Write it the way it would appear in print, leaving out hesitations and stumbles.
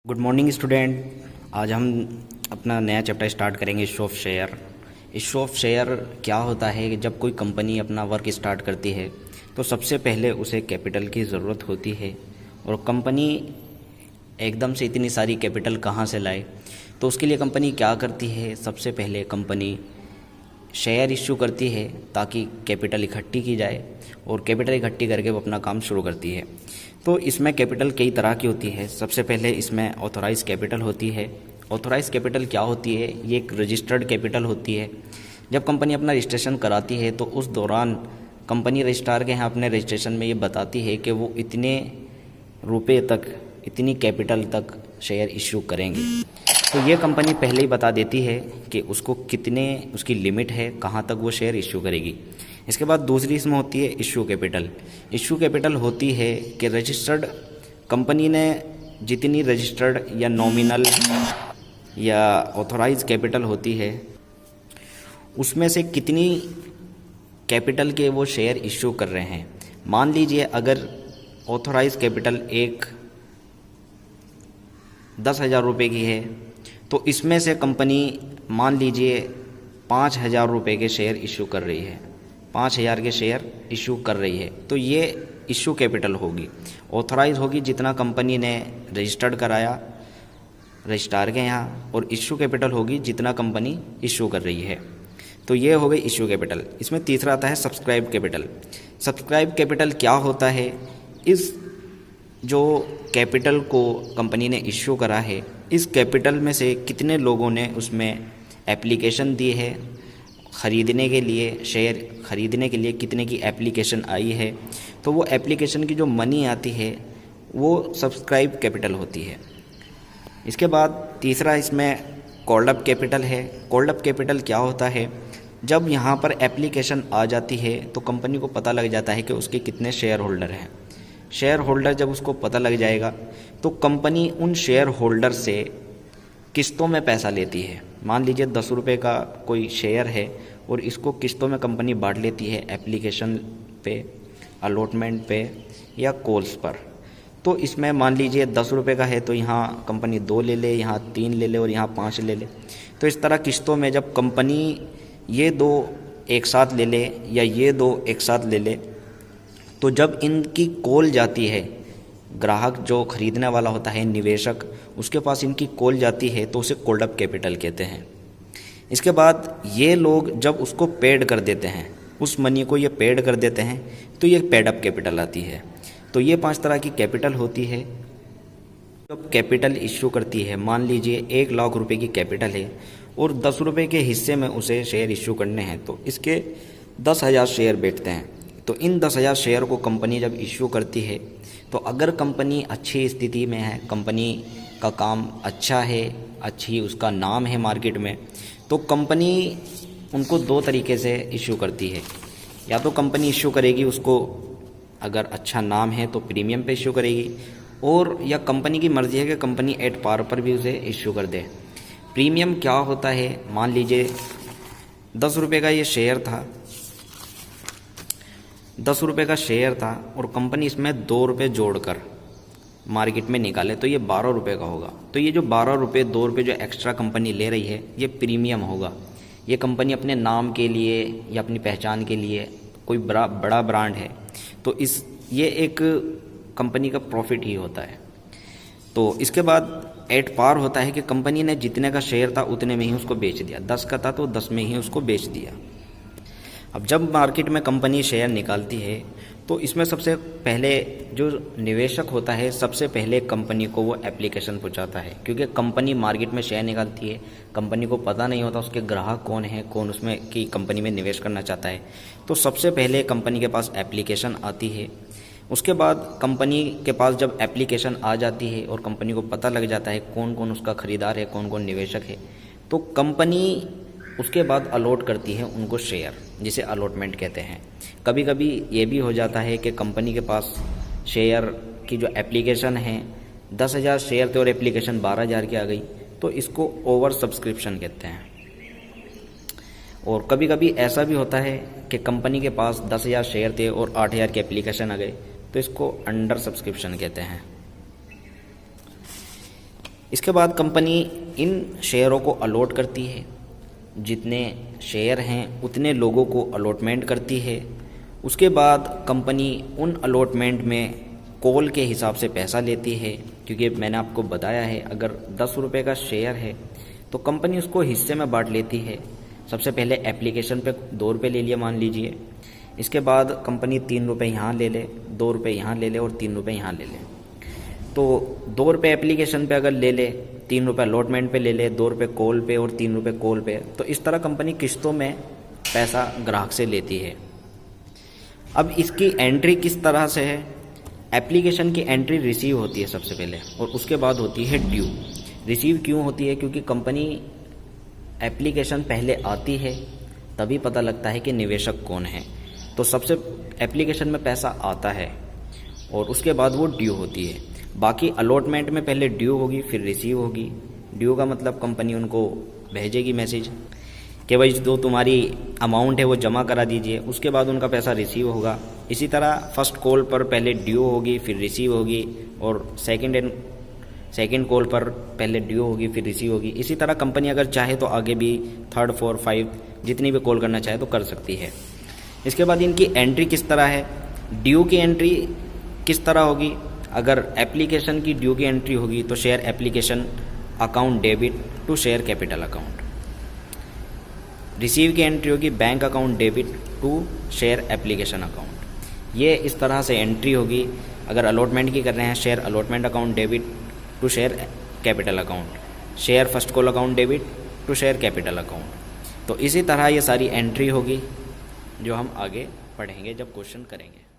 Good morning student. आज हम अपना नया चैप्टर स्टार्ट करेंगे issue of share. Issue of share क्या होता है कि जब कोई कंपनी अपना वर्क स्टार्ट करती है तो सबसे पहले उसे कैपिटल की ज़रूरत होती है और कंपनी एकदम से इतनी सारी कैपिटल कहाँ से लाए। तो उसके लिए कंपनी क्या करती है, सबसे पहले कंपनी शेयर इश्यू करती है ताकि कैपिटल इकट्ठी की जाए और कैपिटल इकट्ठी करके वो अपना काम शुरू करती है। तो इसमें कैपिटल कई तरह की होती है। सबसे पहले इसमें ऑथोराइज कैपिटल होती है। ऑथोराइज कैपिटल क्या होती है? ये एक रजिस्टर्ड कैपिटल होती है। जब कंपनी अपना रजिस्ट्रेशन कराती है तो उस दौरान कंपनी रजिस्ट्रार के यहाँ अपने रजिस्ट्रेशन में ये बताती है कि वो इतने रुपए तक, इतनी कैपिटल तक शेयर इश्यू करेंगे। तो ये कंपनी पहले ही बता देती है कि उसको कितने, उसकी लिमिट है, कहाँ तक वो शेयर इश्यू करेगी। इसके बाद दूसरी इसमें होती है इश्यू कैपिटल। इश्यू कैपिटल होती है कि रजिस्टर्ड कंपनी ने जितनी रजिस्टर्ड या नॉमिनल या ऑथोराइज कैपिटल होती है उसमें से कितनी कैपिटल के वो शेयर इश्यू कर रहे हैं। मान लीजिए अगर ऑथोराइज कैपिटल एक 10,000 रुपये की है तो इसमें से कंपनी मान लीजिए 5,000 रुपये के शेयर इशू कर रही है, 5,000 के शेयर इशू कर रही है। तो ये इशू कैपिटल होगी। ऑथराइज होगी जितना कंपनी ने रजिस्टर्ड कराया रजिस्ट्रार के यहाँ, और इशू कैपिटल होगी जितना कंपनी इशू कर रही है। तो ये हो गई इशू कैपिटल। इसमें तीसरा आता है सब्सक्राइब कैपिटल। सब्सक्राइब कैपिटल क्या होता है? इस जो कैपिटल को कंपनी ने इश्यू करा है, इस कैपिटल में से कितने लोगों ने उसमें एप्लीकेशन दी है ख़रीदने के लिए, शेयर ख़रीदने के लिए कितने की एप्लीकेशन आई है, तो वो एप्लीकेशन की जो मनी आती है वो सब्सक्राइब कैपिटल होती है। इसके बाद तीसरा इसमें कॉल्ड अप कैपिटल है। कॉल्ड अप कैपिटल क्या होता है? जब यहाँ पर एप्लीकेशन आ जाती है तो कंपनी को पता लग जाता है कि उसके कितने शेयर होल्डर हैं। शेयर होल्डर जब उसको पता लग जाएगा तो कंपनी उन शेयर होल्डर से किस्तों में पैसा लेती है। मान लीजिए 10 रुपये का कोई शेयर है और इसको किस्तों में कंपनी बांट लेती है, एप्लीकेशन पे, अलॉटमेंट पे या कॉल्स पर। तो इसमें मान लीजिए 10 रुपये का है तो यहाँ कंपनी 2 ले ले, यहाँ 3 ले ले और यहाँ 5 ले ले। तो इस तरह किस्तों में जब कंपनी ये 2 एक साथ ले ले या ये 2 एक साथ ले ले, तो जब इनकी कॉल जाती है, ग्राहक जो खरीदने वाला होता है, निवेशक, उसके पास इनकी कॉल जाती है तो उसे कॉल्ड अप कैपिटल कहते हैं। इसके बाद ये लोग जब उसको पेड कर देते हैं, उस मनी को ये पेड कर देते हैं, तो ये पेड अप कैपिटल आती है। तो ये 5 तरह की कैपिटल होती है। जब कैपिटल इश्यू करती है, मान लीजिए 1 लाख रुपए की कैपिटल है और 10 रुपये के हिस्से में उसे शेयर इश्यू करने हैं, तो इसके 10,000 शेयर बैठते हैं। तो इन 10,000 शेयर को कंपनी जब इश्यू करती है तो अगर कंपनी अच्छी स्थिति में है, कंपनी का काम अच्छा है, अच्छी उसका नाम है मार्केट में, तो कंपनी उनको 2 तरीके से इश्यू करती है। या तो कंपनी इश्यू करेगी उसको, अगर अच्छा नाम है तो प्रीमियम पे इश्यू करेगी, और या कंपनी की मर्ज़ी है कि कंपनी एट पार पर भी उसे इश्यू कर दे। प्रीमियम क्या होता है? मान लीजिए 10 रुपये का ये शेयर था, 10 रुपये का शेयर था और कंपनी इसमें 2 रुपये जोड़कर मार्केट में निकाले तो ये 12 रुपये का होगा। तो ये जो 12 रुपये, 2 रुपये जो एक्स्ट्रा कंपनी ले रही है, ये प्रीमियम होगा। ये कंपनी अपने नाम के लिए या अपनी पहचान के लिए, कोई बड़ा ब्रांड है तो ये एक कंपनी का प्रॉफिट ही होता है। तो इसके बाद एट पार होता है कि कंपनी ने जितने का शेयर था उतने में ही उसको बेच दिया। 10 का था तो 10 में ही उसको बेच दिया। अब जब मार्केट में कंपनी शेयर निकालती है तो इसमें सबसे पहले जो निवेशक होता है, सबसे पहले कंपनी को वो एप्लीकेशन पहुंचाता है, क्योंकि कंपनी मार्केट में शेयर निकालती है, कंपनी को पता नहीं होता उसके ग्राहक कौन है, कौन उसमें की कंपनी में निवेश करना चाहता है। तो सबसे पहले कंपनी के पास एप्लीकेशन आती है। उसके बाद कंपनी के पास जब एप्लीकेशन आ जाती है और कंपनी को पता लग जाता है कौन कौन उसका खरीदार है, कौन कौन निवेशक है, तो कंपनी उसके बाद अलॉट करती है उनको शेयर, जिसे अलॉटमेंट कहते हैं। कभी कभी ये भी हो जाता है कि कंपनी के पास शेयर की जो एप्लीकेशन है, 10,000 शेयर थे और एप्लीकेशन 12,000 की आ गई, तो इसको ओवर सब्सक्रिप्शन कहते हैं। और कभी कभी ऐसा भी होता है कि कंपनी के पास 10,000 शेयर थे और 8,000 की एप्लीकेशन आ गई, तो इसको अंडर सब्सक्रिप्शन कहते हैं। इसके बाद कंपनी इन शेयरों को अलॉट करती है, जितने शेयर हैं उतने लोगों को अलॉटमेंट करती है। उसके बाद कंपनी उन अलॉटमेंट में कॉल के हिसाब से पैसा लेती है, क्योंकि मैंने आपको बताया है अगर 10 रुपये का शेयर है तो कंपनी उसको हिस्से में बांट लेती है। सबसे पहले एप्लीकेशन पे 2 रुपये ले लिए मान लीजिए, इसके बाद कंपनी 3 रुपये यहाँ ले ले, 2 रुपये यहाँ ले ले और 3 रुपये यहाँ ले ले। तो 2 रुपये एप्लीकेशन पे अगर ले ले, 3 रुपये अलॉटमेंट पे ले ले, 2 रुपये कॉल पे और 3 रुपये कॉल पे, तो इस तरह कंपनी किस्तों में पैसा ग्राहक से लेती है। अब इसकी एंट्री किस तरह से है? एप्लीकेशन की एंट्री रिसीव होती है सबसे पहले और उसके बाद होती है ड्यू। रिसीव क्यों होती है? क्योंकि कंपनी एप्लीकेशन पहले आती है तभी पता लगता है कि निवेशक कौन है। तो सबसे एप्लीकेशन में पैसा आता है और उसके बाद वो ड्यू होती है। बाकी अलॉटमेंट में पहले ड्यू होगी फिर रिसीव होगी। ड्यू का मतलब कंपनी उनको भेजेगी मैसेज कि भाई जो तुम्हारी अमाउंट है वो जमा करा दीजिए, उसके बाद उनका पैसा रिसीव होगा। इसी तरह फर्स्ट कॉल पर पहले ड्यू होगी फिर रिसीव होगी और सेकंड कॉल पर पहले ड्यू होगी फिर रिसीव होगी। इसी तरह कंपनी अगर चाहे तो आगे भी 3rd 4th 5 जितनी भी कॉल करना चाहे तो कर सकती है। इसके बाद इनकी एंट्री किस तरह है? ड्यू की एंट्री किस तरह होगी? अगर एप्लीकेशन की ड्यू की एंट्री होगी तो share application account debit to share capital account. Receive की एंट्री होगी bank account debit to share application account. ये इस तरह से एंट्री होगी। अगर अलॉटमेंट की कर रहे हैं, share allotment account debit to share capital account, share first call account debit to share capital account. तो इसी तरह ये सारी एंट्री होगी जो हम आगे पढ़ेंगे जब क्वेश्चन करेंगे।